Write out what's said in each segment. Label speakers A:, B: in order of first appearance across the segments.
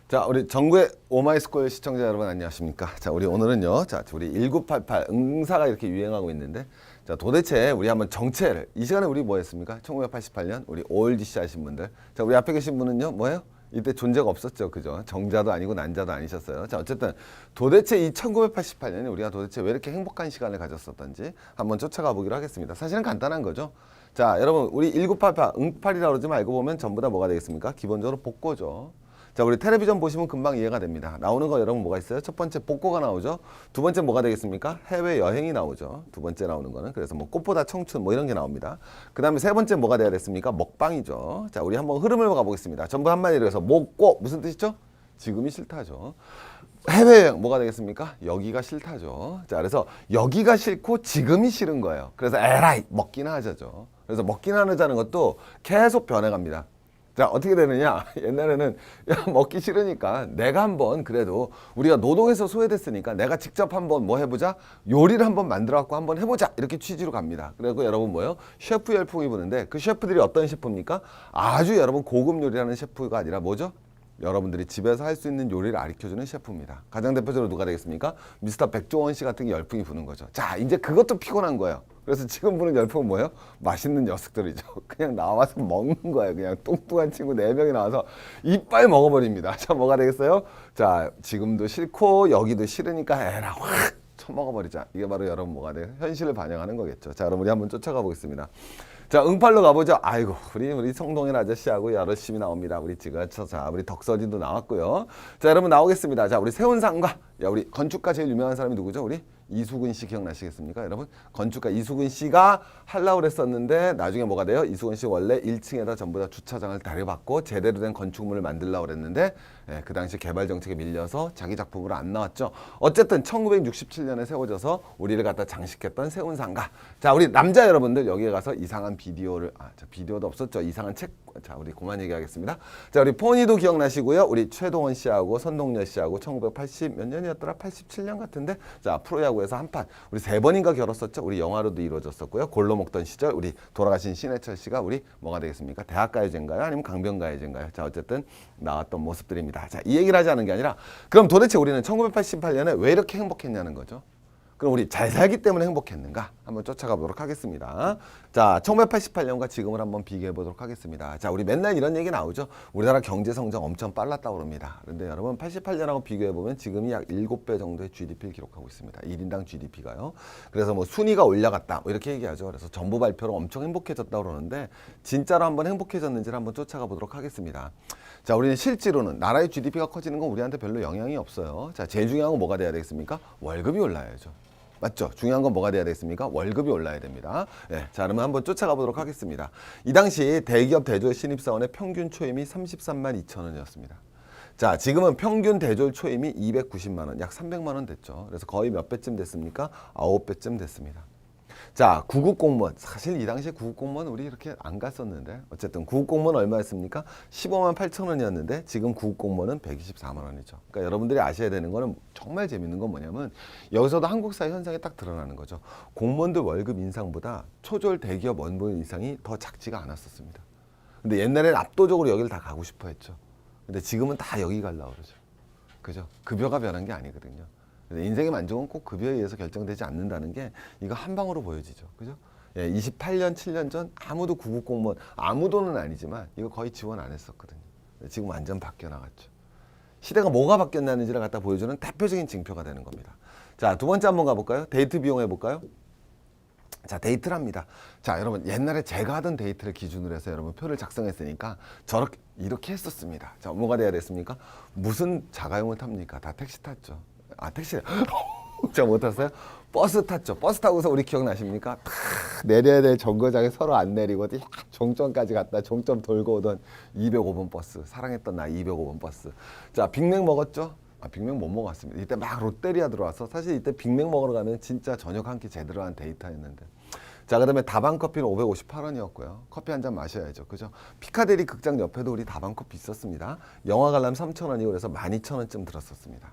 A: 자, 우리 전국의 오마이스쿨 시청자 여러분 안녕하십니까? 자, 우리 오늘은요. 자, 우리 1988 응사가 이렇게 유행하고 있는데 자, 도대체 우리 한번 정체를 이 시간에 우리 뭐 했습니까? 1988년 우리 OLGC 하신 분들. 자, 우리 앞에 계신 분은요. 뭐예요? 이때 존재가 없었죠. 그죠? 정자도 아니고 난자도 아니셨어요. 자, 어쨌든 도대체 이 1988년에 우리가 도대체 왜 이렇게 행복한 시간을 가졌었던지 한번 쫓아가 보기로 하겠습니다. 사실은 간단한 거죠. 자, 여러분 우리 1988 응팔이라고 그러지 말고 보면 전부 다 뭐가 되겠습니까? 기본적으로 복고죠. 자, 우리 텔레비전 보시면 금방 이해가 됩니다. 나오는 거 여러분 뭐가 있어요? 첫 번째 복고가 나오죠. 두 번째 뭐가 되겠습니까? 해외 여행이 나오죠. 두 번째 나오는 거는. 그래서 뭐 꽃보다 청춘 뭐 이런 게 나옵니다. 그 다음에 세 번째 뭐가 돼야 됐습니까? 먹방이죠. 자, 우리 한번 흐름을 가보겠습니다. 전부 한마디로 해서 먹고 무슨 뜻이죠? 지금이 싫다죠. 해외여행 뭐가 되겠습니까? 여기가 싫다죠. 자, 그래서 여기가 싫고 지금이 싫은 거예요. 그래서 에라이 먹기나 하자죠. 그래서 먹기나 하자는 것도 계속 변해갑니다. 자, 어떻게 되느냐? 옛날에는 야, 먹기 싫으니까 내가 한번 그래도 우리가 노동에서 소외됐으니까 내가 직접 한번 뭐 해보자? 요리를 한번 만들어 갖고 한번 해보자. 이렇게 취지로 갑니다. 그리고 여러분 뭐요? 셰프 열풍이 부는데 그 셰프들이 어떤 셰프입니까? 아주 여러분 고급 요리하는 셰프가 아니라 뭐죠? 여러분들이 집에서 할 수 있는 요리를 가르쳐주는 셰프입니다. 가장 대표적으로 누가 되겠습니까? 미스터 백종원 씨 같은 게 열풍이 부는 거죠. 자, 이제 그것도 피곤한 거예요. 그래서 지금 부는 열풍은 뭐예요? 맛있는 녀석들이죠. 그냥 나와서 먹는 거예요. 그냥 뚱뚱한 친구 4명이 나와서 이빨 먹어버립니다. 자, 뭐가 되겠어요? 자, 지금도 싫고 여기도 싫으니까 에라 확 처먹어버리자. 이게 바로 여러분 뭐가 돼요? 현실을 반영하는 거겠죠. 자, 여러분 우리 한번 쫓아가 보겠습니다. 자, 응팔로 가보죠. 아이고, 우리 성동일 아저씨하고 열심히 나옵니다. 우리 자, 우리 덕서진도 나왔고요. 자, 여러분 나오겠습니다. 자, 우리 세운상가. 야, 우리 건축가 제일 유명한 사람이 누구죠? 우리 이수근 씨 기억나시겠습니까? 여러분 건축가 이수근 씨가 하려고 그랬었는데 나중에 뭐가 돼요? 이수근 씨 원래 1층에다 전부 다 주차장을 다려받고 제대로 된 건축물을 만들려고 그랬는데 그 당시 개발 정책에 밀려서 자기 작품으로 안 나왔죠. 어쨌든 1967년에 세워져서 우리를 갖다 장식했던 세운상가. 자, 우리 남자 여러분들 여기에 가서 이상한 비디오를 비디오도 없었죠. 이상한 책. 자, 우리 그만 얘기하겠습니다. 자, 우리 포니도 기억나시고요. 우리 최동원 씨하고 선동열 씨하고 1980 몇 년이었더라? 87년 같은데. 자, 프로야구에서 한 판 우리 3번인가 결었었죠. 우리 영화로도 이루어졌었고요. 골로 먹던 시절 우리 돌아가신 신해철 씨가 우리 뭐가 되겠습니까? 대학가요제인가요? 아니면 강변가요제인가요? 자, 어쨌든 나왔던 모습들입니다. 자, 이 얘기를 하지 않은 게 아니라 그럼 도대체 우리는 1988년에 왜 이렇게 행복했냐는 거죠. 그럼 우리 잘 살기 때문에 행복했는가? 한번 쫓아가 보도록 하겠습니다. 자, 1988년과 지금을 한번 비교해 보도록 하겠습니다. 자, 우리 맨날 이런 얘기 나오죠. 우리나라 경제 성장 엄청 빨랐다고 그럽니다. 그런데 여러분 88년하고 비교해 보면 지금이 약 7배 정도의 GDP를 기록하고 있습니다. 1인당 GDP가요. 그래서 뭐 순위가 올라갔다. 뭐 이렇게 얘기하죠. 그래서 정부 발표로 엄청 행복해졌다고 그러는데 진짜로 한번 행복해졌는지를 한번 쫓아가 보도록 하겠습니다. 자, 우리는 실제로는 나라의 GDP가 커지는 건 우리한테 별로 영향이 없어요. 자, 제일 중요한 건 뭐가 돼야 되겠습니까? 월급이 올라야죠. 맞죠? 중요한 건 뭐가 돼야 되겠습니까? 월급이 올라야 됩니다. 네, 자, 그러면 한번 쫓아가 보도록 하겠습니다. 이 당시 대기업 대졸 신입사원의 평균 초임이 33만 2천 원이었습니다. 자, 지금은 평균 대졸 초임이 290만 원, 약 300만 원 됐죠. 그래서 거의 몇 배쯤 됐습니까? 9배쯤 됐습니다. 자, 구급 공무원. 사실 이 당시에 구급 공무원 우리 이렇게 안 갔었는데 어쨌든 구급 공무원 얼마였습니까? 15만 8천 원이었는데 지금 구급 공무원은 124만 원이죠. 그러니까 여러분들이 아셔야 되는 거는 정말 재밌는 건 뭐냐면 여기서도 한국 사회 현상이 딱 드러나는 거죠. 공무원들 월급 인상보다 초졸 대기업 원본 인상이 더 작지가 않았었습니다. 근데 옛날에는 압도적으로 여기를 다 가고 싶어 했죠. 근데 지금은 다 여기 가려고 그러죠. 그죠? 급여가 변한 게 아니거든요. 인생의 만족은 꼭 급여에 의해서 결정되지 않는다는 게 이거 한 방으로 보여지죠. 그죠? 예, 28년, 7년 전 아무도 구급 공무원, 아무도는 아니지만 이거 거의 지원 안 했었거든요. 지금 완전 바뀌어 나갔죠. 시대가 뭐가 바뀌었나는지를 갖다 보여주는 대표적인 징표가 되는 겁니다. 자, 두 번째 한번 가볼까요? 데이트 비용 해볼까요? 자, 데이트를 합니다. 자, 여러분 옛날에 제가 하던 데이트를 기준으로 해서 여러분 표를 작성했으니까 저렇게 이렇게 했었습니다. 자, 뭐가 돼야 됐습니까? 무슨 자가용을 탑니까? 다 택시 탔죠. 택시. 제가 못 탔어요? 버스 탔죠. 버스 타고서 우리 기억나십니까? 내려야 될 정거장에 서로 안 내리고 종점까지 갔다 종점 돌고 오던 205번 버스. 사랑했던 나 205번 버스. 자, 빅맥 먹었죠? 빅맥 못 먹었습니다. 이때 막 롯데리아 들어와서 사실 이때 빅맥 먹으러 가면 진짜 저녁 한 끼 제대로 한 데이트였는데. 자, 그다음에 다방 커피는 558원이었고요. 커피 한 잔 마셔야죠. 그죠? 피카데리 극장 옆에도 우리 다방 커피 있었습니다. 영화 관람 3,000원이고 그래서 12,000원쯤 들었었습니다.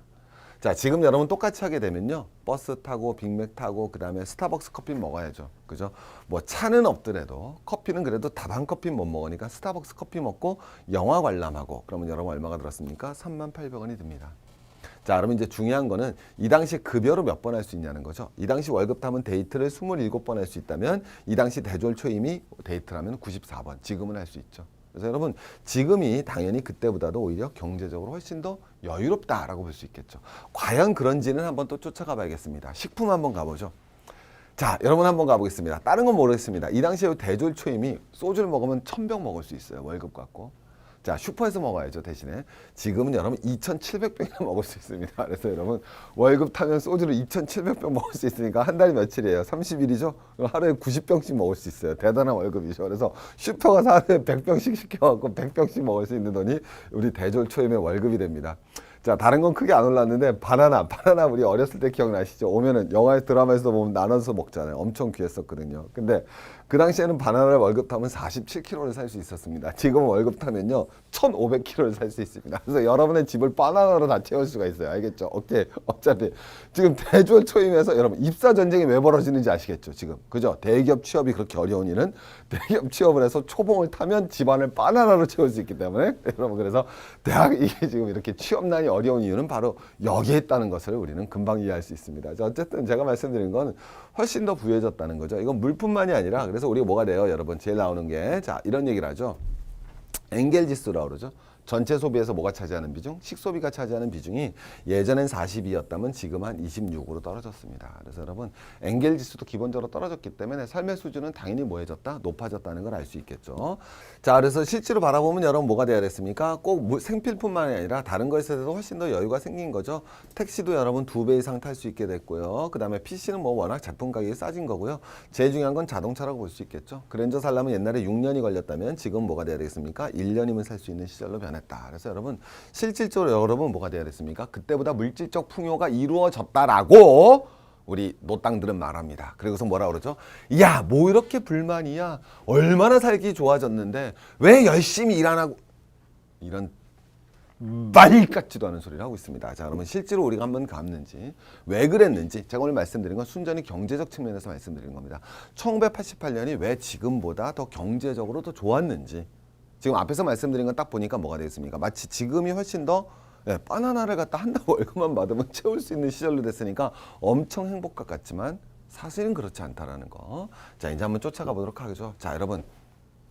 A: 자, 지금 여러분 똑같이 하게 되면요. 버스 타고 빅맥 타고 그다음에 스타벅스 커피 먹어야죠. 그죠? 뭐 차는 없더라도 커피는 그래도 다방 커피 못 먹으니까 스타벅스 커피 먹고 영화 관람하고 그러면 여러분 얼마가 들었습니까? 38,000원이 듭니다. 자, 그러면 이제 중요한 거는 이 당시 급여로 몇 번 할 수 있냐는 거죠. 이 당시 월급 타면 데이트를 27번 할 수 있다면 이 당시 대졸 초임이 데이트라면 94번. 지금은 할 수 있죠. 그래서 여러분 지금이 당연히 그때보다도 오히려 경제적으로 훨씬 더 여유롭다라고 볼 수 있겠죠. 과연 그런지는 한번 또 쫓아가 봐야겠습니다. 식품 한번 가보죠. 자, 여러분 한번 가보겠습니다. 다른 건 모르겠습니다. 이 당시에 대졸 초임이 소주를 먹으면 1000병 먹을 수 있어요. 월급 갖고. 자, 슈퍼에서 먹어야죠, 대신에. 지금은 여러분 2,700병이나 먹을 수 있습니다. 그래서 여러분 월급 타면 소주를 2,700병 먹을 수 있으니까 한 달이 며칠이에요? 30일이죠? 하루에 90병씩 먹을 수 있어요. 대단한 월급이죠. 그래서 슈퍼 가서 하루에 100병씩 시켜갖고 100병씩 먹을 수 있는 돈이 우리 대졸 초임의 월급이 됩니다. 자, 다른 건 크게 안 올랐는데 바나나 우리 어렸을 때 기억나시죠? 오면은 영화에 드라마에서 보면 나눠서 먹잖아요. 엄청 귀했었거든요. 근데 그 당시에는 바나나를 월급 타면 47kg를 살 수 있었습니다. 지금 월급 타면요 1,500kg를 살 수 있습니다. 그래서 여러분의 집을 바나나로 다 채울 수가 있어요. 알겠죠? 오케이. 어차피 지금 대졸 초임에서 여러분 입사 전쟁이 왜 벌어지는지 아시겠죠? 지금 그죠? 대기업 취업이 그렇게 어려운 일은 대기업 취업을 해서 초봉을 타면 집안을 바나나로 채울 수 있기 때문에 여러분 그래서 대학 이게 지금 이렇게 취업난이 어려운 이유는 바로 여기에 있다는 것을 우리는 금방 이해할 수 있습니다. 자, 어쨌든 제가 말씀드린 건 훨씬 더 부유해졌다는 거죠. 이건 물뿐만이 아니라 그래서 우리가 뭐가 돼요? 여러분 제일 나오는 게 자 이런 얘기를 하죠. 엥겔 지수라고 그러죠. 전체 소비에서 뭐가 차지하는 비중? 식소비가 차지하는 비중이 예전엔 42였다면 지금 한 26으로 떨어졌습니다. 그래서 여러분 엥겔 지수도 기본적으로 떨어졌기 때문에 삶의 수준은 당연히 뭐해졌다? 높아졌다는 걸 알 수 있겠죠. 자, 그래서 실제로 바라보면 여러분 뭐가 돼야 됐습니까? 꼭 생필품만이 아니라 다른 것에서도 훨씬 더 여유가 생긴 거죠. 택시도 여러분 2배 이상 탈 수 있게 됐고요. 그 다음에 PC는 뭐 워낙 제품 가격이 싸진 거고요. 제일 중요한 건 자동차라고 볼 수 있겠죠. 그랜저 살려면 옛날에 6년이 걸렸다면 지금 뭐가 돼야 되겠습니까? 1년이면 살 수 있는 시절로 변했다. 그래서 여러분 실질적으로 여러분 뭐가 돼야 됐습니까? 그때보다 물질적 풍요가 이루어졌다라고 우리 노땅들은 말합니다. 그리고서 뭐라 그러죠? 야, 뭐 이렇게 불만이야? 얼마나 살기 좋아졌는데 왜 열심히 일 안 하고 이런 말 같지도 않은 소리를 하고 있습니다. 자, 그러면 실제로 우리가 한번 감는지 왜 그랬는지 제가 오늘 말씀드린 건 순전히 경제적 측면에서 말씀드린 겁니다. 1988년이 왜 지금보다 더 경제적으로 더 좋았는지 지금 앞에서 말씀드린 건 딱 보니까 뭐가 되겠습니까? 마치 지금이 훨씬 더 바나나를 갖다 한 달 월급만 받으면 채울 수 있는 시절로 됐으니까 엄청 행복각 같지만 사실은 그렇지 않다라는 거. 자, 이제 한번 쫓아가 보도록 하죠. 자, 여러분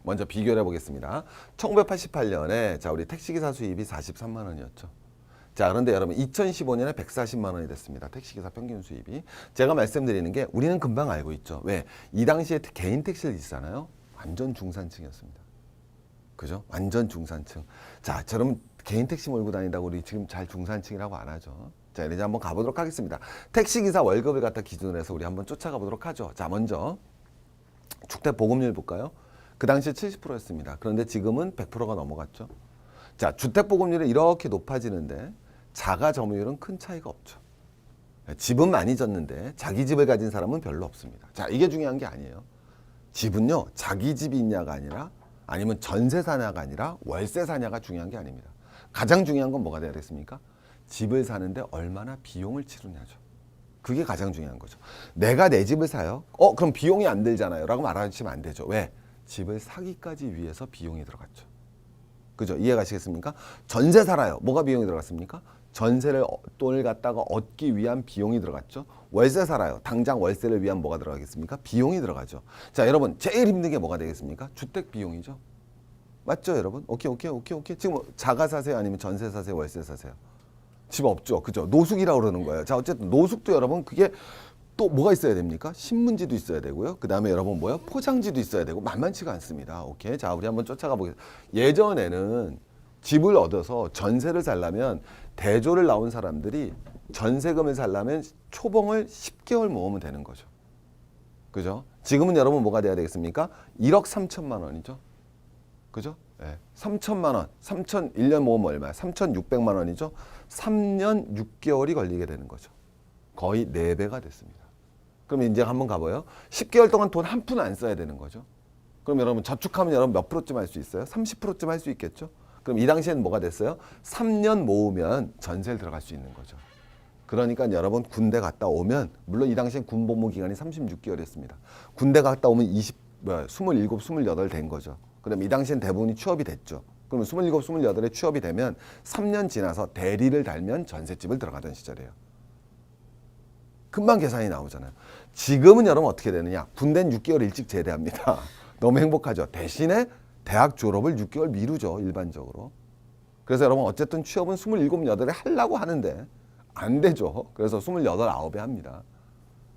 A: 먼저 비교를 해보겠습니다. 1988년에 자 우리 택시기사 수입이 43만 원이었죠. 자, 그런데 여러분 2015년에 140만 원이 됐습니다. 택시기사 평균 수입이. 제가 말씀드리는 게 우리는 금방 알고 있죠. 왜? 이 당시에 개인 택시를 있잖아요. 완전 중산층이었습니다. 그죠? 완전 중산층. 자, 저럼 개인 택시 몰고 다닌다고 우리 지금 잘 중산층이라고 안 하죠. 자, 이제 한번 가보도록 하겠습니다. 택시기사 월급을 갖다 기준으로 해서 우리 한번 쫓아가 보도록 하죠. 자, 먼저 주택보급률 볼까요? 그 당시에 70%였습니다. 그런데 지금은 100%가 넘어갔죠. 자, 주택보급률이 이렇게 높아지는데 자가 점유율은 큰 차이가 없죠. 집은 많이 졌는데 자기 집을 가진 사람은 별로 없습니다. 자, 이게 중요한 게 아니에요. 집은요, 자기 집이 있냐가 아니라 아니면 전세 사냐가 아니라 월세 사냐가 중요한 게 아닙니다. 가장 중요한 건 뭐가 돼야 됐습니까? 집을 사는데 얼마나 비용을 치르냐죠. 그게 가장 중요한 거죠. 내가 내 집을 사요? 그럼 비용이 안 들잖아요. 라고 말하시면 안 되죠. 왜? 집을 사기까지 위해서 비용이 들어갔죠. 그죠? 이해가시겠습니까? 전세 살아요. 뭐가 비용이 들어갔습니까? 전세를 돈을 갖다가 얻기 위한 비용이 들어갔죠. 월세 살아요. 당장 월세를 위한 뭐가 들어가겠습니까? 비용이 들어가죠. 자, 여러분 제일 힘든 게 뭐가 되겠습니까? 주택 비용이죠. 맞죠, 여러분? 오케이. 지금 자가 사세요? 아니면 전세 사세요? 월세 사세요? 집 없죠. 그죠? 노숙이라고 그러는 거예요. 자, 어쨌든 노숙도 여러분 그게 또 뭐가 있어야 됩니까? 신문지도 있어야 되고요. 그 다음에 여러분 뭐요? 포장지도 있어야 되고 만만치가 않습니다. 오케이. 자, 우리 한번 쫓아가 보겠습니다. 예전에는 집을 얻어서 전세를 살려면 대조를 나온 사람들이 전세금을 살려면 초봉을 10개월 모으면 되는 거죠. 그죠? 지금은 여러분 뭐가 돼야 되겠습니까? 1억 3천만 원이죠. 그죠? 네. 3천만 원, 1년 모으면 얼마야? 3,600만 원이죠. 3년 6개월이 걸리게 되는 거죠. 거의 4배가 됐습니다. 그럼 이제 한번 가봐요. 10개월 동안 돈 한 푼 안 써야 되는 거죠. 그럼 여러분 저축하면 여러분 몇 프로쯤 할 수 있어요? 30%쯤 할 수 있겠죠? 그럼 이 당시에는 뭐가 됐어요? 3년 모으면 전세를 들어갈 수 있는 거죠. 그러니까 여러분 군대 갔다 오면, 물론 이 당시엔 군복무 기간이 36개월이었습니다. 군대 갔다 오면 27, 28 된 거죠. 그럼 이 당시엔 대부분이 취업이 됐죠. 그러면 27, 28에 취업이 되면 3년 지나서 대리를 달면 전셋집을 들어가던 시절이에요. 금방 계산이 나오잖아요. 지금은 여러분 어떻게 되느냐. 군대는 6개월 일찍 제대합니다. 너무 행복하죠. 대신에 대학 졸업을 6개월 미루죠. 일반적으로. 그래서 여러분 어쨌든 취업은 27, 8에 하려고 하는데 안 되죠. 그래서 28, 9에 합니다.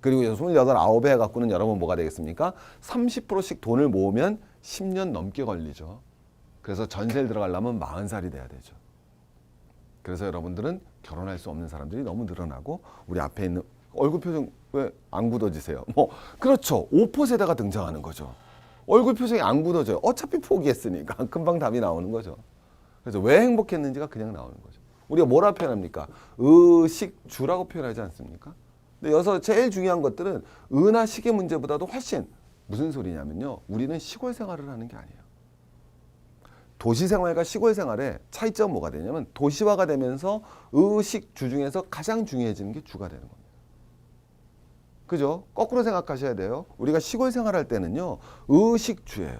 A: 그리고 28, 9에 해갖고는 여러분 뭐가 되겠습니까? 30%씩 돈을 모으면 10년 넘게 걸리죠. 그래서 전세를 들어가려면 40살이 돼야 되죠. 그래서 여러분들은 결혼할 수 없는 사람들이 너무 늘어나고, 우리 앞에 있는 얼굴 표정 왜 안 굳어지세요? 뭐 그렇죠. 5%세대가 등장하는 거죠. 얼굴 표정이 안 굳어져요. 어차피 포기했으니까 금방 답이 나오는 거죠. 그래서 왜 행복했는지가 그냥 나오는 거죠. 우리가 뭐라 표현합니까? 의식주라고 표현하지 않습니까? 근데 여기서 제일 중요한 것들은 의나 식의 문제보다도 훨씬, 무슨 소리냐면요. 우리는 시골 생활을 하는 게 아니에요. 도시 생활과 시골 생활의 차이점은 뭐가 되냐면, 도시화가 되면서 의식주 중에서 가장 중요해지는 게 주가 되는 겁니다. 그죠? 거꾸로 생각하셔야 돼요. 우리가 시골 생활할 때는요, 의식주예요.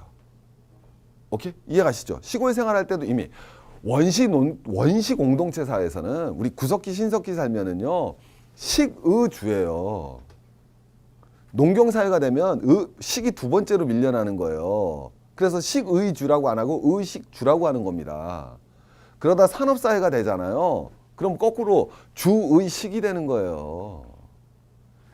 A: 오케이? 이해가시죠? 시골 생활할 때도 이미 원시 공동체 사회에서는 우리 구석기 신석기 살면은요, 식의주예요. 농경 사회가 되면 식이 두 번째로 밀려나는 거예요. 그래서 식의주라고 안 하고 의식주라고 하는 겁니다. 그러다 산업 사회가 되잖아요. 그럼 거꾸로 주의식이 되는 거예요.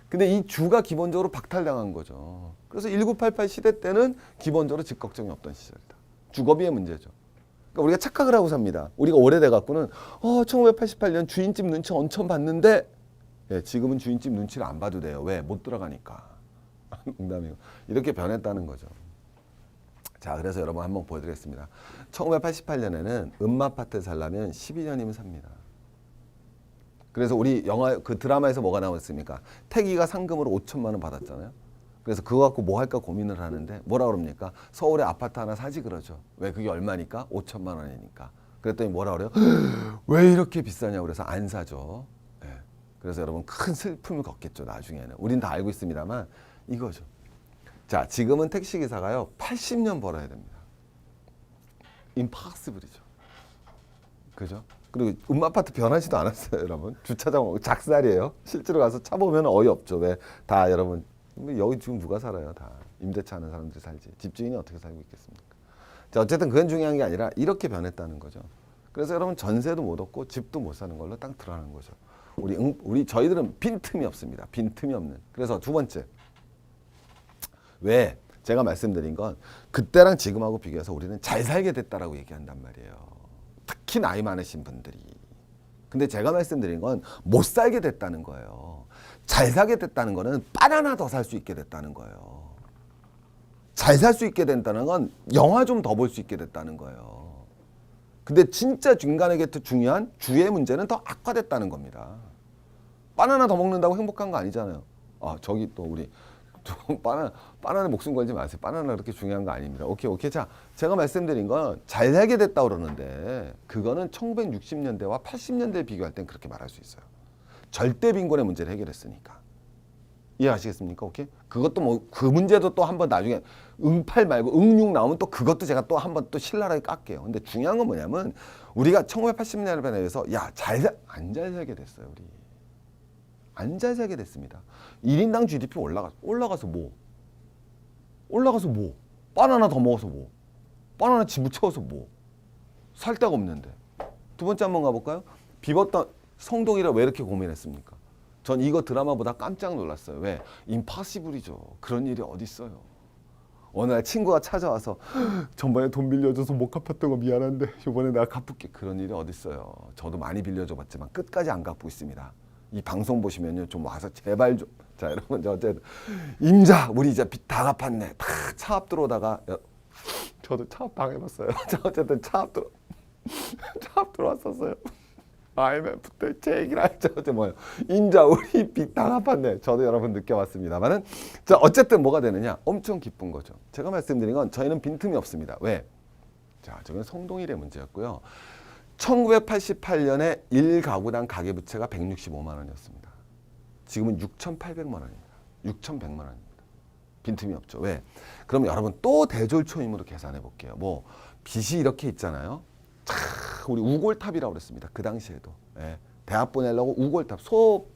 A: 근데 이 주가 기본적으로 박탈당한 거죠. 그래서 1988 시대 때는 기본적으로 집 걱정이 없던 시절이다. 주거비의 문제죠. 그러니까 우리가 착각을 하고 삽니다. 우리가 오래돼 갖고는 1988년 주인집 눈치 엄청 봤는데, 예, 지금은 주인집 눈치를 안 봐도 돼요. 왜? 못 들어가니까. 농담이고. 이렇게 변했다는 거죠. 자, 그래서 여러분 한번 보여드리겠습니다. 1988년에는 음마아파트에 살려면 12년이면 삽니다. 그래서 우리 영화 그 드라마에서 뭐가 나왔습니까? 태기가 상금으로 5천만 원 받았잖아요. 그래서 그거 갖고 뭐 할까 고민을 하는데 뭐라 그럽니까? 서울에 아파트 하나 사지 그러죠. 왜? 그게 얼마니까? 5천만 원이니까. 그랬더니 뭐라 그래요? 왜 이렇게 비싸냐고 그래서 안 사죠. 네. 그래서 여러분 큰 슬픔을 겪겠죠. 나중에는. 우린 다 알고 있습니다만 이거죠. 자, 지금은 택시기사가요 80년 벌어야 됩니다. 임파서블이죠. 그죠? 그리고 음마아파트 변하지도 않았어요, 여러분. 주차장 작살이에요. 실제로 가서 차 보면 어이없죠. 왜? 다 여러분, 여기 지금 누가 살아요? 다 임대차 하는 사람들이 살지. 집주인이 어떻게 살고 있겠습니까? 자, 어쨌든 그건 중요한 게 아니라 이렇게 변했다는 거죠. 그래서 여러분 전세도 못 얻고 집도 못 사는 걸로 딱 드러나는 거죠. 저희들은 빈틈이 없습니다. 빈틈이 없는. 그래서 두 번째. 왜? 제가 말씀드린 건 그때랑 지금하고 비교해서 우리는 잘 살게 됐다라고 얘기한단 말이에요. 특히 나이 많으신 분들이. 근데 제가 말씀드린 건 못 살게 됐다는 거예요. 잘 살게 됐다는 거는 바나나 더 살 수 있게 됐다는 거예요. 잘 살 수 있게 된다는 건 영화 좀 더 볼 수 있게 됐다는 거예요. 근데 진짜 인간에게 더 중요한 주의 문제는 더 악화됐다는 겁니다. 바나나 더 먹는다고 행복한 거 아니잖아요. 저기 또 우리 바나나 목숨 걸지 마세요. 바나나 그렇게 중요한 거 아닙니다. 오케이. 자, 제가 말씀드린 건 잘 살게 됐다고 그러는데 그거는 1960년대와 80년대에 비교할 땐 그렇게 말할 수 있어요. 절대 빈곤의 문제를 해결했으니까. 이해하시겠습니까? 오케이? 그것도 뭐 그 문제도 또 한번 나중에 응팔 말고 응육 나오면 또 그것도 제가 또 한번 또 신랄하게 깎게요. 근데 중요한 건 뭐냐면 우리가 1980년대에 비해서 안 잘 살게 됐어요, 우리. 안 잘 살게 됐습니다. 1인당 GDP 올라가서 뭐? 바나나 더 먹어서 뭐? 바나나 집을 채워서 뭐? 살 데가 없는데. 두 번째 한번 가볼까요? 비웠던 성동이라 왜 이렇게 고민했습니까? 전 이거 드라마보다 깜짝 놀랐어요. 왜? 임파서블이죠. 그런 일이 어디 있어요. 어느 날 친구가 찾아와서 전번에 돈 빌려줘서 못 갚았던 거 미안한데 이번에 내가 갚을게. 그런 일이 어디 있어요. 저도 많이 빌려줘 봤지만 끝까지 안 갚고 있습니다. 이 방송 보시면요 좀 와서 제발 좀. 자, 여러분 어쨌든 임자 우리 이제 빚 다 갚았네. 다 차압 들어오다가 저도 차압 당해봤어요. 자, 어쨌든 차압 들어왔었어요. IMF 때 제 얘기를 하죠. 뭐예요? 임자 우리 빚 다 갚았네. 저도 여러분 느껴봤습니다만은 자, 어쨌든 뭐가 되느냐? 엄청 기쁜 거죠. 제가 말씀드린 건 저희는 빈틈이 없습니다. 왜? 자, 저건 성동일의 문제였고요. 1988년에 1가구당 가계부채가 165만 원이었습니다. 지금은 6,800만 원입니다. 6,100만 원입니다. 빈틈이 없죠. 왜? 그럼 여러분 또 대졸초임으로 계산해 볼게요. 뭐 빚이 이렇게 있잖아요. 차, 우리 우골탑이라고 그랬습니다. 그 당시에도. 예. 대학 보내려고 우골탑 소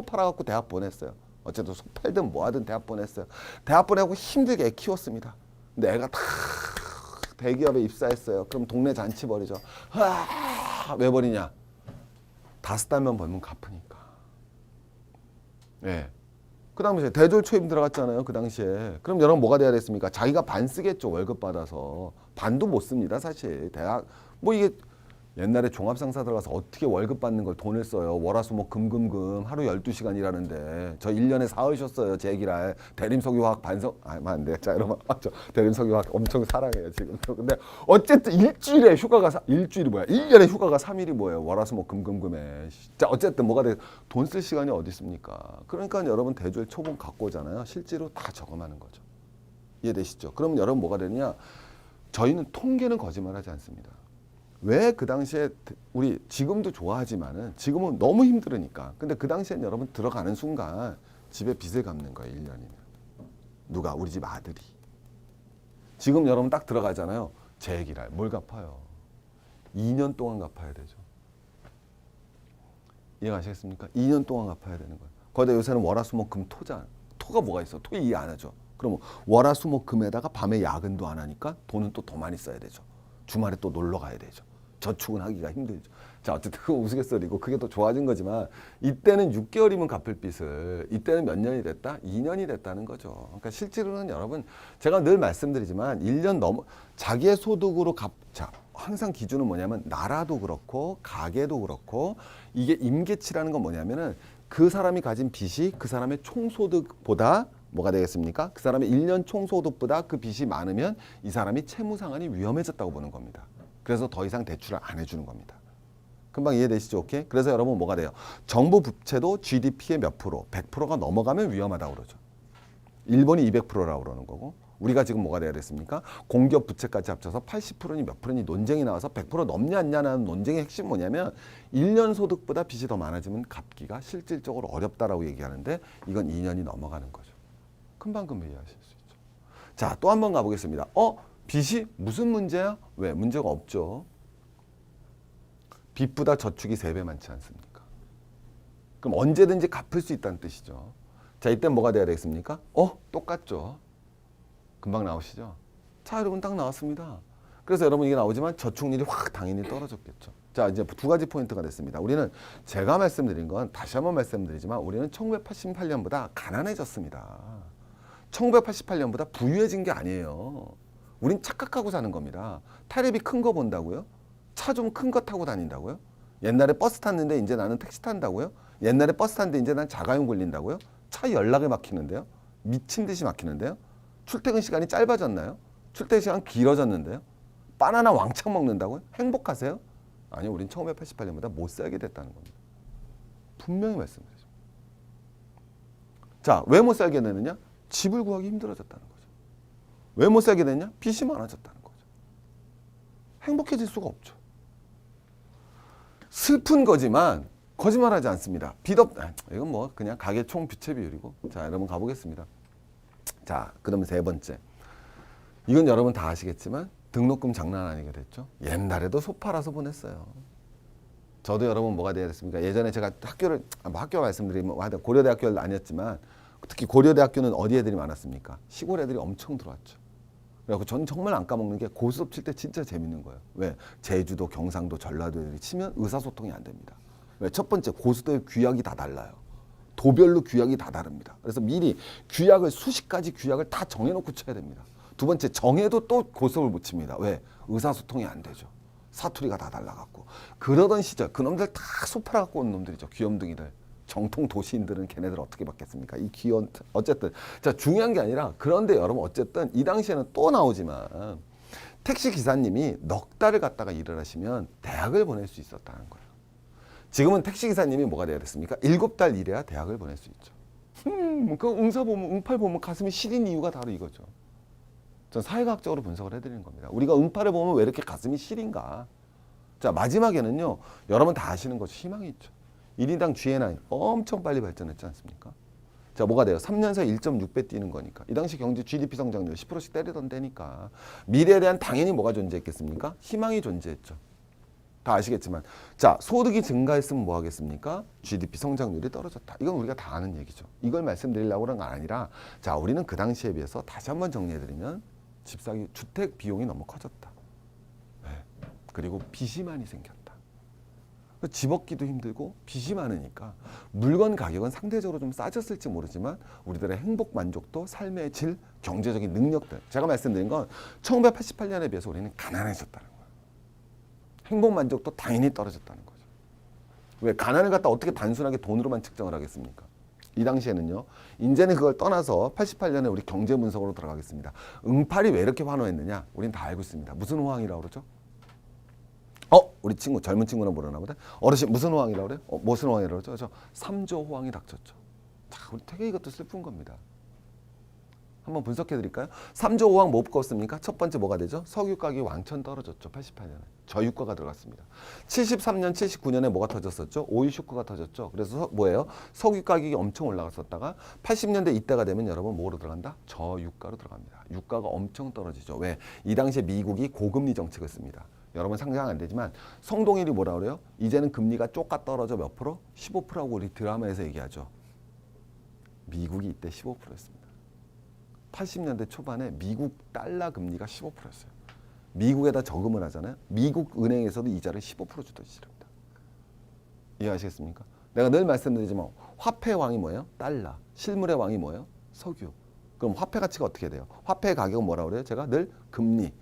A: 팔아갖고 대학 보냈어요. 어쨌든 소 팔든 뭐하든 대학 보냈어요. 대학 보내고 힘들게 애 키웠습니다. 근데 애가 다 대기업에 입사했어요. 그럼 동네 잔치 벌이죠. 왜 버리냐? 5달만 벌면 갚으니까. 예. 그 당시에 대졸초임 들어갔잖아요. 그 당시에. 그럼 여러분 뭐가 돼야 됐습니까? 자기가 반 쓰겠죠. 월급 받아서. 반도 못 씁니다. 사실. 대학 뭐 이게 옛날에 종합상사 들어가서 어떻게 월급 받는 걸 돈을 써요. 월화수목 금금금 하루 12시간 일하는데 저 1년에 사흘 쉬었어요. 제기랄 대림석유화학 반석 안 돼. 자 여러분 저 대림석유화학 엄청 사랑해요 지금. 근데 어쨌든 일주일에 휴가가 일주일이 뭐야? 1년에 휴가가 3일이 뭐예요? 월화수목 금금금에. 자 어쨌든 뭐가 돼? 돈 쓸 시간이 어디 있습니까? 그러니까 여러분 대졸 초봉 갖고 오잖아요. 실제로 다 저금하는 거죠. 이해되시죠? 그러면 여러분 뭐가 되느냐? 저희는 통계는 거짓말하지 않습니다. 왜 그 당시에 우리 지금도 좋아하지만은 지금은 너무 힘들으니까. 근데 그 당시엔 여러분 들어가는 순간 집에 빚을 갚는 거예요. 1년이면. 누가? 우리 집 아들이. 지금 여러분 딱 들어가잖아요. 제 얘기랄 뭘 갚아요? 2년 동안 갚아야 되죠. 이해가시겠습니까? 2년 동안 갚아야 되는 거예요. 거기다 요새는 월화수목금 토잖아. 토가 뭐가 있어? 토 이해 안 하죠. 그럼 월화수목금에다가 밤에 야근도 안 하니까 돈은 또 더 많이 써야 되죠. 주말에 또 놀러 가야 되죠. 저축은 하기가 힘들죠. 자 어쨌든 그거 우스갯소리고 그게 더 좋아진 거지만 이때는 6개월이면 갚을 빚을 이때는 몇 년이 됐다? 2년이 됐다는 거죠. 그러니까 실제로는 여러분 제가 늘 말씀드리지만 1년 넘어 자기의 소득으로 자 항상 기준은 뭐냐면 나라도 그렇고 가계도 그렇고 이게 임계치라는 건 뭐냐면은 그 사람이 가진 빚이 그 사람의 총소득보다 뭐가 되겠습니까? 그 사람의 1년 총소득보다 그 빚이 많으면 이 사람이 채무상환이 위험해졌다고 보는 겁니다. 그래서 더 이상 대출을 안 해주는 겁니다. 금방 이해되시죠? 오케이? 그래서 여러분 뭐가 돼요? 정부 부채도 GDP의 몇 프로? 100%가 넘어가면 위험하다고 그러죠. 일본이 200%라고 그러는 거고 우리가 지금 뭐가 돼야 됐습니까? 공기업 부채까지 합쳐서 80%니 몇 프로니 논쟁이 나와서 100% 넘냐 안 냐는 논쟁의 핵심 뭐냐면 1년 소득보다 빚이 더 많아지면 갚기가 실질적으로 어렵다라고 얘기하는데 이건 2년이 넘어가는 거죠. 금방 이해하실 수 있죠. 자, 또 한 번 가보겠습니다. 빚이 무슨 문제야? 왜? 문제가 없죠. 빚보다 저축이 3배 많지 않습니까? 그럼 언제든지 갚을 수 있다는 뜻이죠. 자, 이때 뭐가 돼야 되겠습니까? 똑같죠. 금방 나오시죠? 자, 여러분 딱 나왔습니다. 그래서 여러분 이게 나오지만 저축률이 확 당연히 떨어졌겠죠. 자, 이제 2가지 포인트가 됐습니다. 우리는 제가 말씀드린 건 다시 한번 말씀드리지만 우리는 1988년보다 가난해졌습니다. 1988년보다 부유해진 게 아니에요. 우린 착각하고 사는 겁니다. 타협이 큰 거 본다고요? 차 좀 큰 거 타고 다닌다고요? 옛날에 버스 탔는데 이제 나는 택시 탄다고요? 옛날에 버스 탔는데 이제 난 자가용 걸린다고요? 차 연락이 막히는데요? 미친 듯이 막히는데요? 출퇴근 시간이 짧아졌나요? 출퇴근 시간 길어졌는데요? 바나나 왕창 먹는다고요? 행복하세요? 아니요, 우린 1988년보다 못 살게 됐다는 겁니다. 분명히 말씀드리죠. 자, 왜 못 살게 되느냐? 집을 구하기 힘들어졌다는 거죠. 왜 못 살게 됐냐? 빚이 많아졌다는 거죠. 행복해질 수가 없죠. 슬픈 거지만 거짓말하지 않습니다. 이건 뭐 그냥 가계 총 부채 비율이고. 자, 여러분 가보겠습니다. 자, 그러면 3번째. 이건 여러분 다 아시겠지만 등록금 장난 아니게 됐죠. 옛날에도 소 팔아서 보냈어요. 저도 여러분 뭐가 돼야 됐습니까? 예전에 제가 학교 말씀드리면 고려대학교는 아니었지만 특히 고려대학교는 어디 애들이 많았습니까? 시골 애들이 엄청 들어왔죠. 그래서 전 정말 안 까먹는 게 고수업 칠 때 진짜 재밌는 거예요. 왜? 제주도, 경상도, 전라도 애들이 치면 의사소통이 안 됩니다. 왜? 첫 번째, 고수도의 규약이 다 달라요. 도별로 규약이 다 다릅니다. 그래서 미리 수십 가지 규약을 다 정해놓고 쳐야 됩니다. 두 번째, 정해도 또 고수업을 못 칩니다. 왜? 의사소통이 안 되죠. 사투리가 다 달라갖고. 그러던 시절, 그놈들 다 소파라 갖고 온 놈들이죠. 귀염둥이들. 정통 도시인들은 걔네들 어떻게 받겠습니까? 이 귀여운, 어쨌든. 자, 중요한 게 아니라, 그런데 여러분, 어쨌든 이 당시에는 또 나오지만, 택시 기사님이 넉 달을 갔다가 일을 하시면 대학을 보낼 수 있었다는 거예요. 지금은 택시 기사님이 뭐가 돼야 됐습니까? 7달 일해야 대학을 보낼 수 있죠. 그 응팔 보면 가슴이 시린 이유가 바로 이거죠. 전 사회과학적으로 분석을 해드리는 겁니다. 우리가 응팔을 보면 왜 이렇게 가슴이 시린가? 자, 마지막에는요. 여러분 다 아시는 거죠. 희망이 있죠. 1인당 GNI 엄청 빨리 발전했지 않습니까? 자, 뭐가 돼요? 3년 사이 1.6배 뛰는 거니까. 이 당시 경제 GDP 성장률 10%씩 때리던 데니까. 미래에 대한 당연히 뭐가 존재했겠습니까? 희망이 존재했죠. 다 아시겠지만. 자, 소득이 증가했으면 뭐 하겠습니까? GDP 성장률이 떨어졌다. 이건 우리가 다 아는 얘기죠. 이걸 말씀드리려고 그런 건 아니라, 자, 우리는 그 당시에 비해서 다시 한번 정리해드리면 집 사기, 주택 비용이 너무 커졌다. 네. 그리고 빚이 많이 생겼다. 집 얻기도 힘들고 빚이 많으니까 물건 가격은 상대적으로 좀 싸졌을지 모르지만 우리들의 행복 만족도, 삶의 질, 경제적인 능력들, 제가 말씀드린 건 1988년에 비해서 우리는 가난해졌다는 거예요. 행복 만족도 당연히 떨어졌다는 거죠. 왜? 가난을 갖다 어떻게 단순하게 돈으로만 측정을 하겠습니까? 이 당시에는요. 이제는 그걸 떠나서 88년에 우리 경제 분석으로 들어가겠습니다. 응팔이 왜 이렇게 환호했느냐? 우린 다 알고 있습니다. 무슨 호황이라고 그러죠? 우리 친구, 젊은 친구는 모르나 보다. 어르신 무슨 호황이라고 그래요? 무슨 호황이라고 그러죠? 3조 호황이 닥쳤죠. 자, 우리 되게 이것도 슬픈 겁니다. 한번 분석해 드릴까요? 3조 호황 뭐 껐습니까? 첫 번째 뭐가 되죠? 석유 가격이 왕천 떨어졌죠. 88년에. 저유가가 들어갔습니다. 73년, 79년에 뭐가 터졌었죠? 오일 쇼크가 터졌죠. 그래서 뭐예요? 석유 가격이 엄청 올라갔었다가 80년대 이때가 되면 여러분 뭐로 들어간다? 저유가로 들어갑니다. 유가가 엄청 떨어지죠. 왜? 이 당시에 미국이 고금리 정책을 씁니다. 여러분 상상 안 되지만 성동일이 뭐라 그래요? 이제는 금리가 쪼까 떨어져 몇 프로? 15%라고 우리 드라마에서 얘기하죠. 미국이 이때 15%였습니다. 80년대 초반에 미국 달러 금리가 15%였어요. 미국에다 저금을 하잖아요. 미국 은행에서도 이자를 15% 주던 시절입니다. 이해하시겠습니까? 내가 늘 말씀드리지만 화폐 왕이 뭐예요? 달러. 실물의 왕이 뭐예요? 석유. 그럼 화폐 가치가 어떻게 돼요? 화폐 가격은 뭐라고 그래요? 제가 늘 금리.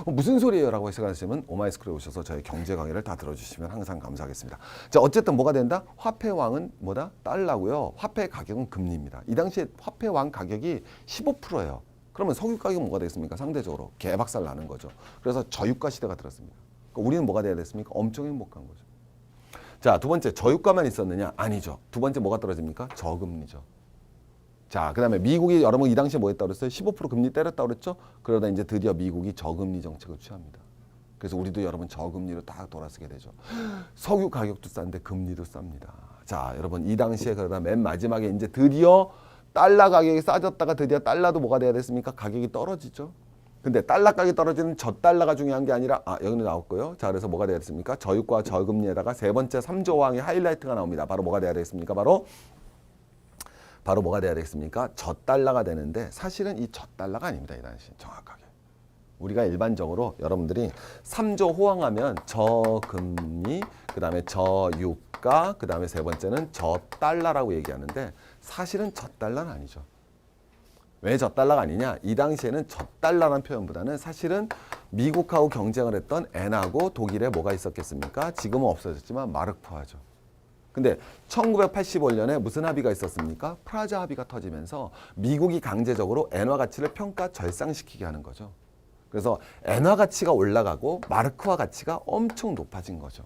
A: 무슨 소리예요? 라고 생각하시면 오마이스쿨에 오셔서 저희 경제 강의를 다 들어주시면 항상 감사하겠습니다. 자, 어쨌든 뭐가 된다? 화폐 왕은 뭐다? 달러고요. 화폐 가격은 금리입니다. 이 당시에 화폐 왕 가격이 15%예요. 그러면 석유 가격은 뭐가 되겠습니까? 상대적으로 개박살 나는 거죠. 그래서 저유가 시대가 들었습니다. 그러니까 우리는 뭐가 돼야 됐습니까? 엄청 행복한 거죠. 자, 두 번째 저유가만 있었느냐? 아니죠. 두 번째 뭐가 떨어집니까? 저금리죠. 자, 그 다음에 미국이 여러분 이 당시에 뭐 했다고 그랬어요? 15% 금리 때렸다고 그랬죠? 그러다 이제 드디어 미국이 저금리 정책을 취합니다. 그래서 우리도 여러분 저금리로 딱 돌아서게 되죠. 석유 가격도 싼데 금리도 쌉니다. 자, 여러분 이 당시에 그러다 맨 마지막에 이제 드디어 달러 가격이 싸졌다가 드디어 달러도 뭐가 돼야 됐습니까? 가격이 떨어지죠. 근데 달러 가격이 떨어지는 저달러가 중요한 게 아니라 여기는 나왔고요. 자, 그래서 뭐가 돼야 됐습니까? 저유가 저금리에다가 세 번째 3조 왕의 하이라이트가 나옵니다. 바로 뭐가 돼야 되겠습니까? 바로 뭐가 돼야 되겠습니까? 저달러가 되는데 사실은 이 저달러가 아닙니다. 이 당시 정확하게. 우리가 일반적으로 여러분들이 3조 호황하면 저금리, 그 다음에 저유가, 그 다음에 세 번째는 저달러라고 얘기하는데 사실은 저달러는 아니죠. 왜 저달러가 아니냐? 이 당시에는 저달러라는 표현보다는 사실은 미국하고 경쟁을 했던 엔하고 독일에 뭐가 있었겠습니까? 지금은 없어졌지만 마르크화죠. 근데 1985년에 무슨 합의가 있었습니까? 프라자 합의가 터지면서 미국이 강제적으로 엔화 가치를 평가 절상시키게 하는 거죠. 그래서 엔화 가치가 올라가고 마르크화 가치가 엄청 높아진 거죠.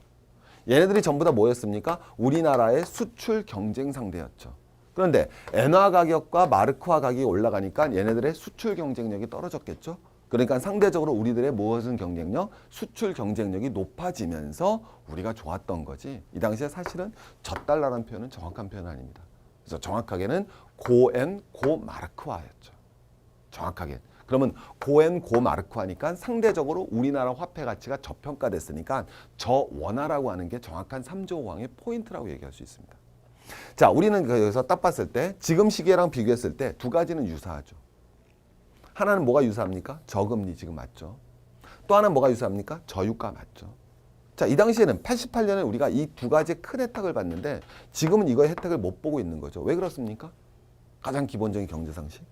A: 얘네들이 전부 다 뭐였습니까? 우리나라의 수출 경쟁 상대였죠. 그런데 엔화 가격과 마르크화 가격이 올라가니까 얘네들의 수출 경쟁력이 떨어졌겠죠. 그러니까 상대적으로 우리들의 무엇은 경쟁력? 수출 경쟁력이 높아지면서 우리가 좋았던 거지. 이 당시에 사실은 저달러라는 표현은 정확한 표현은 아닙니다. 그래서 정확하게는 고엔 고마르크화였죠. 정확하게. 그러면 고엔 고마르크화니까 상대적으로 우리나라 화폐 가치가 저평가됐으니까 저원화라고 하는 게 정확한 3조 호황의 포인트라고 얘기할 수 있습니다. 자, 우리는 여기서 딱 봤을 때 지금 시기랑 비교했을 때 두 가지는 유사하죠. 하나는 뭐가 유사합니까? 저금리 지금 맞죠. 또 하나는 뭐가 유사합니까? 저유가 맞죠. 자, 이 당시에는 88년에 우리가 이 두 가지 큰 혜택을 받는데 지금은 이거의 혜택을 못 보고 있는 거죠. 왜 그렇습니까? 가장 기본적인 경제상식.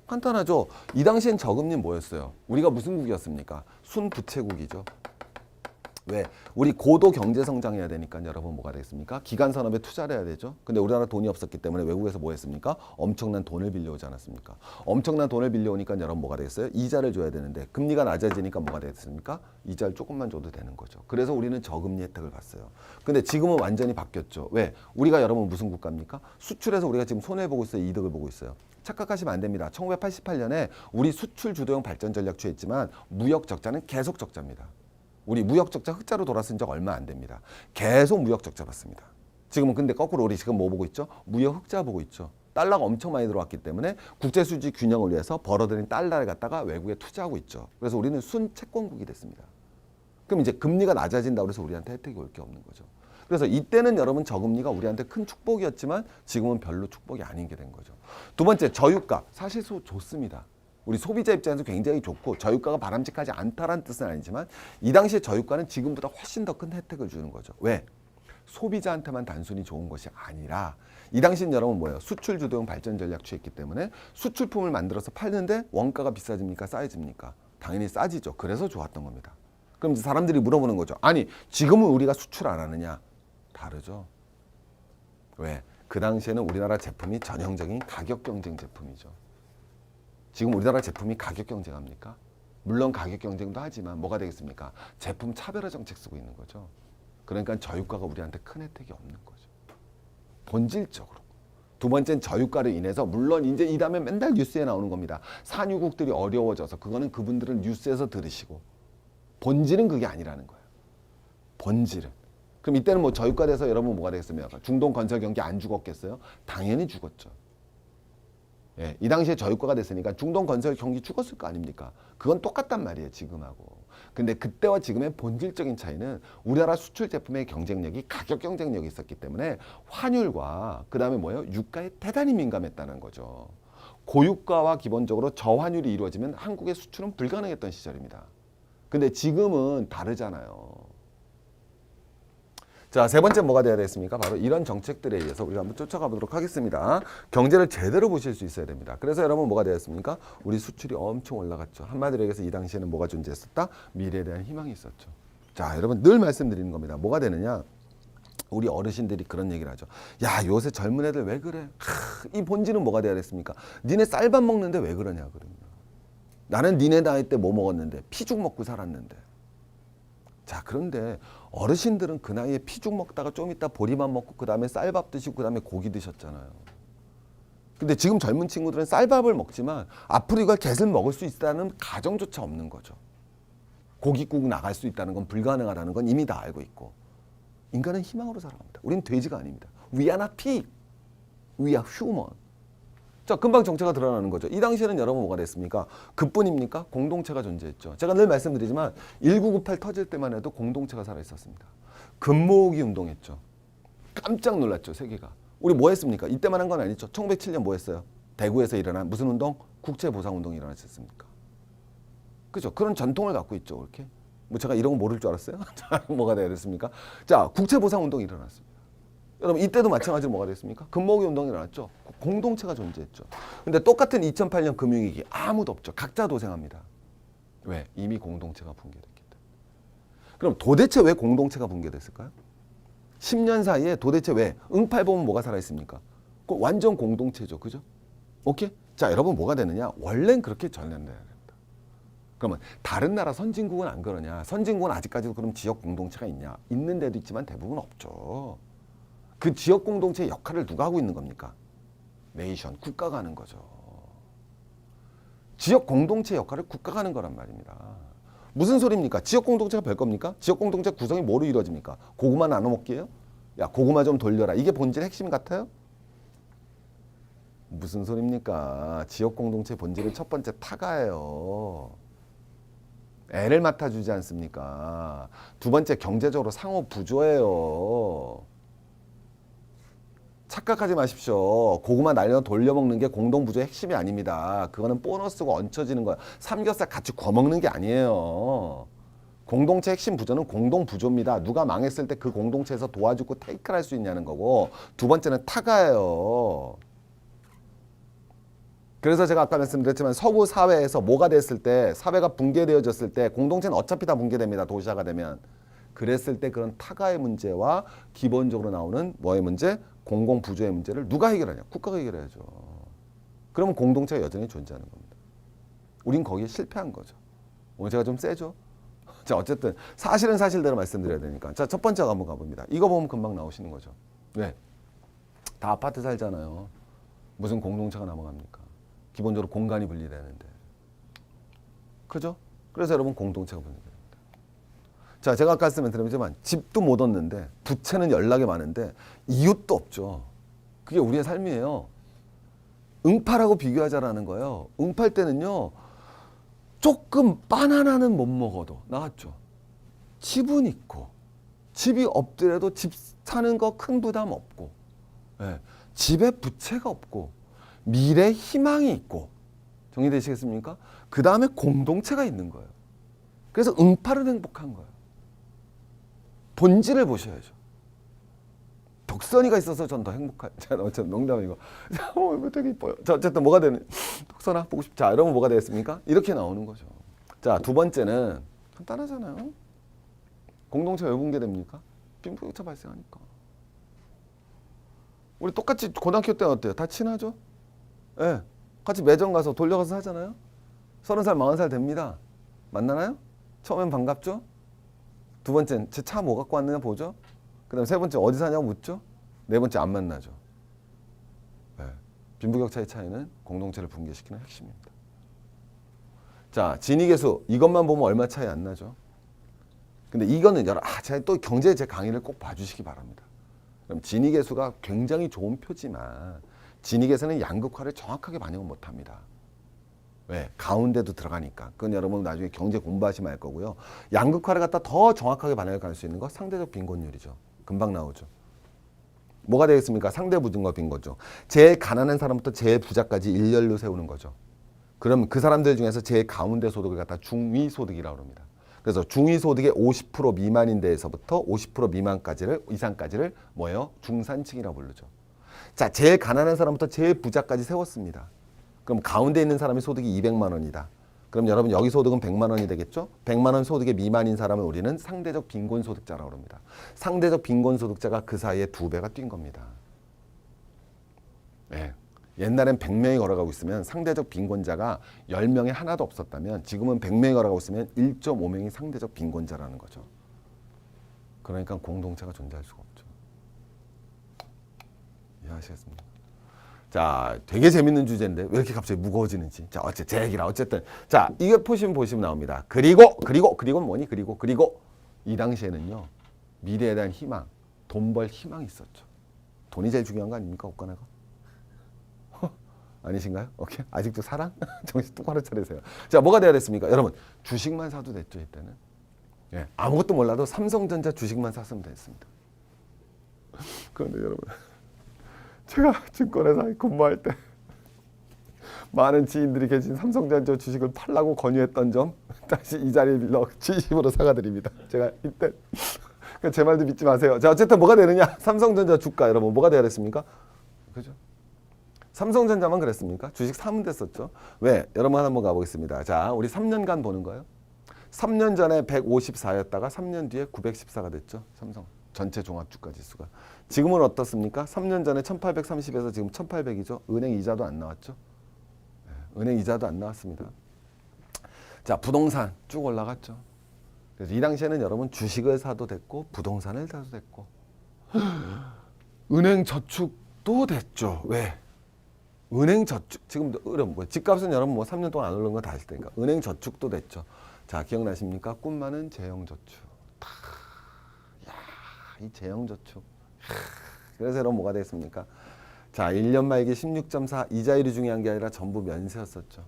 A: 간단하죠. 이 당시엔 저금리는 뭐였어요? 우리가 무슨 국이었습니까? 순부채국이죠. 왜? 우리 고도 경제 성장해야 되니까 여러분 뭐가 되겠습니까? 기간 산업에 투자를 해야 되죠. 근데 우리나라 돈이 없었기 때문에 외국에서 뭐 했습니까? 엄청난 돈을 빌려오지 않았습니까? 엄청난 돈을 빌려오니까 여러분 뭐가 되겠어요? 이자를 줘야 되는데 금리가 낮아지니까 뭐가 되겠습니까? 이자를 조금만 줘도 되는 거죠. 그래서 우리는 저금리 혜택을 봤어요. 근데 지금은 완전히 바뀌었죠. 왜? 우리가 여러분 무슨 국가입니까? 수출해서 우리가 지금 손해보고 있어요? 이득을 보고 있어요? 착각하시면 안 됩니다. 1988년에 우리 수출 주도형 발전 전략 취했지만 무역 적자는 계속 적자입니다. 우리 무역적자 흑자로 돌아선 적 얼마 안 됩니다. 계속 무역적자 봤습니다. 지금은 근데 거꾸로 우리 지금 뭐 보고 있죠? 무역 흑자 보고 있죠. 달러가 엄청 많이 들어왔기 때문에 국제수지 균형을 위해서 벌어들인 달러를 갖다가 외국에 투자하고 있죠. 그래서 우리는 순채권국이 됐습니다. 그럼 이제 금리가 낮아진다고 해서 우리한테 혜택이 올 게 없는 거죠. 그래서 이때는 여러분 저금리가 우리한테 큰 축복이었지만 지금은 별로 축복이 아닌 게 된 거죠. 두 번째, 저유가. 사실 좋습니다. 우리 소비자 입장에서 굉장히 좋고 저유가가 바람직하지 않다라는 뜻은 아니지만 이 당시에 저유가는 지금보다 훨씬 더 큰 혜택을 주는 거죠. 왜? 소비자한테만 단순히 좋은 것이 아니라 이 당시엔 여러분 뭐예요? 수출 주도형 발전 전략 취했기 때문에 수출품을 만들어서 팔는데 원가가 비싸집니까? 싸집니까? 당연히 싸지죠. 그래서 좋았던 겁니다. 그럼 이제 사람들이 물어보는 거죠. 아니 지금은 우리가 수출 안 하느냐? 다르죠. 왜? 그 당시에는 우리나라 제품이 전형적인 가격 경쟁 제품이죠. 지금 우리나라 제품이 가격 경쟁합니까? 물론 가격 경쟁도 하지만 뭐가 되겠습니까? 제품 차별화 정책 쓰고 있는 거죠. 그러니까 저유가가 우리한테 큰 혜택이 없는 거죠. 본질적으로. 두 번째는 저유가로 인해서 물론 이제 이 다음에 맨날 뉴스에 나오는 겁니다. 산유국들이 어려워져서 그거는 그분들은 뉴스에서 들으시고 본질은 그게 아니라는 거예요. 본질은. 그럼 이때는 뭐 저유가 돼서 여러분 뭐가 되겠습니까? 중동 건설 경기 안 죽었겠어요? 당연히 죽었죠. 예, 이 당시에 저유가가 됐으니까 중동 건설 경기 죽었을 거 아닙니까? 그건 똑같단 말이에요, 지금하고. 근데 그때와 지금의 본질적인 차이는 우리나라 수출 제품의 경쟁력이 가격 경쟁력이 있었기 때문에 환율과 그다음에 뭐예요? 유가에 대단히 민감했다는 거죠. 고유가와 기본적으로 저환율이 이루어지면 한국의 수출은 불가능했던 시절입니다. 근데 지금은 다르잖아요. 자, 세 번째 뭐가 돼야 되겠습니까? 바로 이런 정책들에 의해서 우리가 한번 쫓아가 보도록 하겠습니다. 경제를 제대로 보실 수 있어야 됩니다. 그래서 여러분 뭐가 되었습니까? 우리 수출이 엄청 올라갔죠. 한마디로 얘기해서 이 당시에는 뭐가 존재했었다? 미래에 대한 희망이 있었죠. 자, 여러분 늘 말씀드리는 겁니다. 뭐가 되느냐? 우리 어르신들이 그런 얘기를 하죠. 야, 요새 젊은 애들 왜 그래? 이 본질은 뭐가 돼야 됐습니까? 니네 쌀밥 먹는데 왜 그러냐 그러면. 나는 니네 나이 때 뭐 먹었는데 피죽 먹고 살았는데. 자, 그런데 어르신들은 그 나이에 피죽 먹다가 좀 이따 보리밥 먹고 그 다음에 쌀밥 드시고 그 다음에 고기 드셨잖아요. 근데 지금 젊은 친구들은 쌀밥을 먹지만 앞으로 이걸 계속 먹을 수 있다는 가정조차 없는 거죠. 고깃국 나갈 수 있다는 건 불가능하다는 건 이미 다 알고 있고. 인간은 희망으로 살아갑니다. 우리는 돼지가 아닙니다. We are not pig. We are human. 자, 금방 정체가 드러나는 거죠. 이 당시에는 여러분 뭐가 됐습니까? 그뿐입니까? 공동체가 존재했죠. 제가 늘 말씀드리지만 1998 터질 때만 해도 공동체가 살아있었습니다. 금모으기 운동했죠. 깜짝 놀랐죠, 세계가. 우리 뭐 했습니까? 이때만 한 건 아니죠. 1907년 뭐 했어요? 대구에서 일어난 무슨 운동? 국제보상운동이 일어났었습니까? 그죠? 그런 전통을 갖고 있죠, 이렇게. 뭐 제가 이런 거 모를 줄 알았어요? 자, 뭐가 돼야 됐습니까? 자, 국제보상운동이 일어났습니다. 여러분 이때도 마찬가지로 뭐가 됐습니까? 금모으기 운동이 일어났죠. 공동체가 존재했죠. 근데 똑같은 2008년 금융위기 아무도 없죠. 각자 도생합니다. 왜? 이미 공동체가 붕괴됐기 때문에. 그럼 도대체 왜 공동체가 붕괴됐을까요? 10년 사이에 도대체 왜? 응팔 보면 뭐가 살아있습니까? 완전 공동체죠. 그죠? 오케이? 자, 여러분 뭐가 되느냐? 원래는 그렇게 전환돼야 됩니다. 그러면 다른 나라 선진국은 안 그러냐? 선진국은 아직까지도 그럼 지역 공동체가 있냐? 있는 데도 있지만 대부분 없죠. 그 지역 공동체의 역할을 누가 하고 있는 겁니까? 네이션, 국가가 하는 거죠. 지역 공동체의 역할을 국가가 하는 거란 말입니다. 무슨 소리입니까? 지역 공동체가 별 겁니까? 지역 공동체 구성이 뭐로 이루어집니까? 고구마 나눠 먹기예요? 야, 고구마 좀 돌려라. 이게 본질 핵심 같아요? 무슨 소리입니까? 지역 공동체 본질은 첫 번째 타가예요. 애를 맡아주지 않습니까? 두 번째 경제적으로 상호 부조예요. 착각하지 마십시오. 고구마 날려 돌려먹는 게 공동부조의 핵심이 아닙니다. 그거는 보너스고 얹혀지는 거야. 삼겹살 같이 구워먹는 게 아니에요. 공동체 핵심 부조는 공동부조입니다. 누가 망했을 때 그 공동체에서 도와주고 테이크를 할 수 있냐는 거고, 두 번째는 타가예요. 그래서 제가 아까 말씀드렸지만 서구 사회에서 뭐가 됐을 때, 사회가 붕괴되어졌을 때 공동체는 어차피 다 붕괴됩니다. 도시화가 되면. 그랬을 때 그런 타가의 문제와 기본적으로 나오는 뭐의 문제? 공공부조의 문제를 누가 해결하냐? 국가가 해결해야죠. 그러면 공동체가 여전히 존재하는 겁니다. 우린 거기에 실패한 거죠. 오늘 제가 좀 세죠? 자, 어쨌든 사실은 사실대로 말씀드려야 되니까. 자, 첫 번째가 한번 가봅니다. 이거 보면 금방 나오시는 거죠. 왜? 다 아파트 살잖아요. 무슨 공동체가 남아갑니까? 기본적으로 공간이 분리되는데. 그죠? 그래서 여러분 공동체가 분리됩니다. 자, 제가 아까 말씀드렸지만 집도 못 얻는데 부채는 연락이 많은데 이웃도 없죠. 그게 우리의 삶이에요. 응팔하고 비교하자라는 거예요. 응팔 때는요. 조금 바나나는 못 먹어도 나왔죠. 집은 있고 집이 없더라도 집 사는 거 큰 부담 없고 예, 집에 부채가 없고 미래 희망이 있고 정리되시겠습니까? 그 다음에 공동체가 있는 거예요. 그래서 응팔은 행복한 거예요. 본질을 보셔야죠. 덕선이가 있어서 전 더 행복한. 자, 어쨌든 농담이고. 되게 이뻐요. 자, 어쨌든 뭐가 되는? 덕선아 보고 싶. 자, 여러분 뭐가 되겠습니까? 이렇게 나오는 거죠. 자, 두 번째는 간단하잖아요. 공동체가 왜 붕괴됩니까? 빈부격차 발생하니까. 우리 똑같이 고등학교 때는 어때요? 다 친하죠? 예. 네. 같이 매점 가서 돌려가서 하잖아요. 30살, 40살 됩니다. 만나나요? 처음엔 반갑죠? 두 번째는 제 차 뭐 갖고 왔느냐 보죠? 그 다음에 세 번째 어디 사냐고 묻죠? 네 번째 안 만나죠. 네. 빈부격차의 차이는 공동체를 붕괴시키는 핵심입니다. 자, 진위계수 이것만 보면 얼마 차이 안 나죠? 근데 이거는 제가 또 경제 제 강의를 꼭 봐주시기 바랍니다. 그럼 진위계수가 굉장히 좋은 표지만 진위계수는 양극화를 정확하게 반영을 못합니다. 왜? 가운데도 들어가니까. 그건 여러분 나중에 경제 공부하시면 알 거고요. 양극화를 갖다 더 정확하게 반영해 갈 수 있는 거 상대적 빈곤율이죠. 금방 나오죠. 뭐가 되겠습니까? 상대 부등과 빈곤죠. 제일 가난한 사람부터 제일 부자까지 일렬로 세우는 거죠. 그럼 그 사람들 중에서 제일 가운데 소득을 갖다 중위소득이라고 합니다. 그래서 중위소득의 50% 미만인 데에서부터 50% 미만까지를 이상까지를 뭐예요? 중산층이라고 부르죠. 자, 제일 가난한 사람부터 제일 부자까지 세웠습니다. 그럼 가운데 있는 사람의 소득이 200만 원이다. 그럼 여러분 여기 소득은 100만 원이 되겠죠? 100만 원 소득의 미만인 사람을 우리는 상대적 빈곤소득자라고 합니다. 상대적 빈곤소득자가 그 사이에 2배가 뛴 겁니다. 네. 옛날엔 100명이 걸어가고 있으면 상대적 빈곤자가 10명에 하나도 없었다면 지금은 100명이 걸어가고 있으면 1.5명이 상대적 빈곤자라는 거죠. 그러니까 공동체가 존재할 수가 없죠. 이해하시겠습니까? 자, 되게 재밌는 주제인데 왜 이렇게 갑자기 무거워지는지. 자, 제 얘기라 어쨌든. 자, 이게 보시면 나옵니다. 그리고는 뭐니? 그리고 이 당시에는요. 미래에 대한 희망, 돈 벌 희망이 있었죠. 돈이 제일 중요한 거 아닙니까? 옷가나가? 아니신가요? 오케이. 아직도 사랑? 정신 똑바로 차리세요. 자, 뭐가 돼야 됐습니까? 여러분, 주식만 사도 됐죠, 이때는. 예, 아무것도 몰라도 삼성전자 주식만 샀으면 됐습니다. 그런데 여러분, 제가 증권회사 근무할 때 많은 지인들이 계신 삼성전자 주식을 팔라고 권유했던 점 다시 이 자리에 빌려 진심으로 사과드립니다. 제가 이때 제 말도 믿지 마세요. 자, 어쨌든 뭐가 되느냐? 삼성전자 주가 여러분 뭐가 돼야 됐습니까? 그죠? 삼성전자만 그랬습니까? 주식 사면 됐었죠. 왜? 여러분 한번 가보겠습니다. 자, 우리 3년간 보는 거예요. 3년 전에 154였다가 3년 뒤에 914가 됐죠. 삼성 전체 종합주가지수가. 지금은 어떻습니까? 3년 전에 1830에서 지금 1800이죠. 은행 이자도 안 나왔죠. 은행 이자도 안 나왔습니다. 자, 부동산 쭉 올라갔죠. 그래서 이 당시에는 여러분 주식을 사도 됐고 부동산을 사도 됐고 은행 저축도 됐죠. 왜? 은행 저축 지금도 뭐 집값은 여러분 뭐 3년 동안 안 오른 거 다 아실 테니까 은행 저축도 됐죠. 자, 기억나십니까? 꿈 많은 재형 저축. 이 재형 저축. 그래서 여러분 뭐가 됐습니까? 자, 1년 말기 16.4 이자율이 중요한 게 아니라 전부 면세였었죠.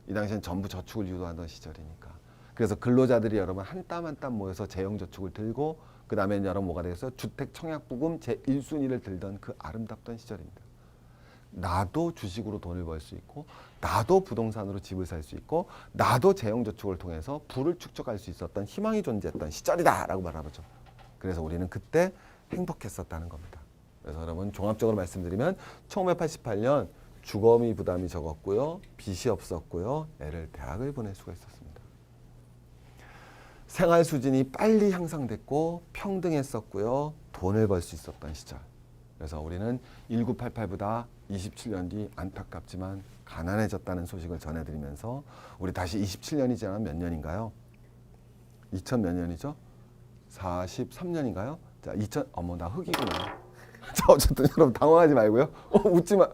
A: 이 당시엔 전부 저축을 유도하던 시절이니까. 그래서 근로자들이 여러분 한 땀 한 땀 모여서 재형 저축을 들고 그 다음에 여러분 뭐가 되겠어요? 주택 청약부금 제1순위를 들던 그 아름답던 시절입니다. 나도 주식으로 돈을 벌 수 있고 나도 부동산으로 집을 살 수 있고 나도 재형저축을 통해서 부를 축적할 수 있었던 희망이 존재했던 시절이다 라고 말하죠. 그래서 우리는 그때 행복했었다는 겁니다. 그래서 여러분 종합적으로 말씀드리면 1988년 주거비 부담이 적었고요. 빚이 없었고요. 애를 대학을 보낼 수가 있었습니다. 생활 수준이 빨리 향상됐고 평등했었고요. 돈을 벌 수 있었던 시절. 그래서 우리는 1988보다 27년 뒤 안타깝지만 가난해졌다는 소식을 전해드리면서 우리 다시 27년이 지나면 몇 년인가요? 2000 몇 년이죠? 43년인가요? 자, 2000 어머 나 흑이구나. 자, 어쨌든 여러분 당황하지 말고요. 웃지 마.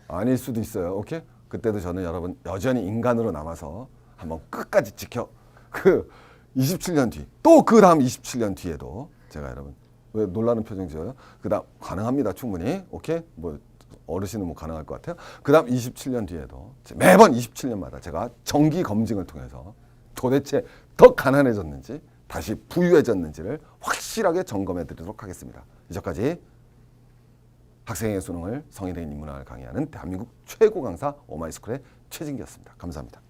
A: 아닐 수도 있어요. 오케이? 그때도 저는 여러분 여전히 인간으로 남아서 한번 끝까지 지켜 27년 뒤, 또 그 다음 27년 뒤에도 제가 여러분 왜 놀라는 표정 지어요? 그 다음 가능합니다. 충분히. 오케이? 뭐 어르신은 뭐 가능할 것 같아요. 그 다음 27년 뒤에도 매번 27년마다 제가 정기 검증을 통해서 도대체 더 가난해졌는지 다시 부유해졌는지를 확실하게 점검해 드리도록 하겠습니다. 이제까지 학생의 수능을 성인의 인문학을 강의하는 대한민국 최고 강사 오마이스쿨의 최진기였습니다. 감사합니다.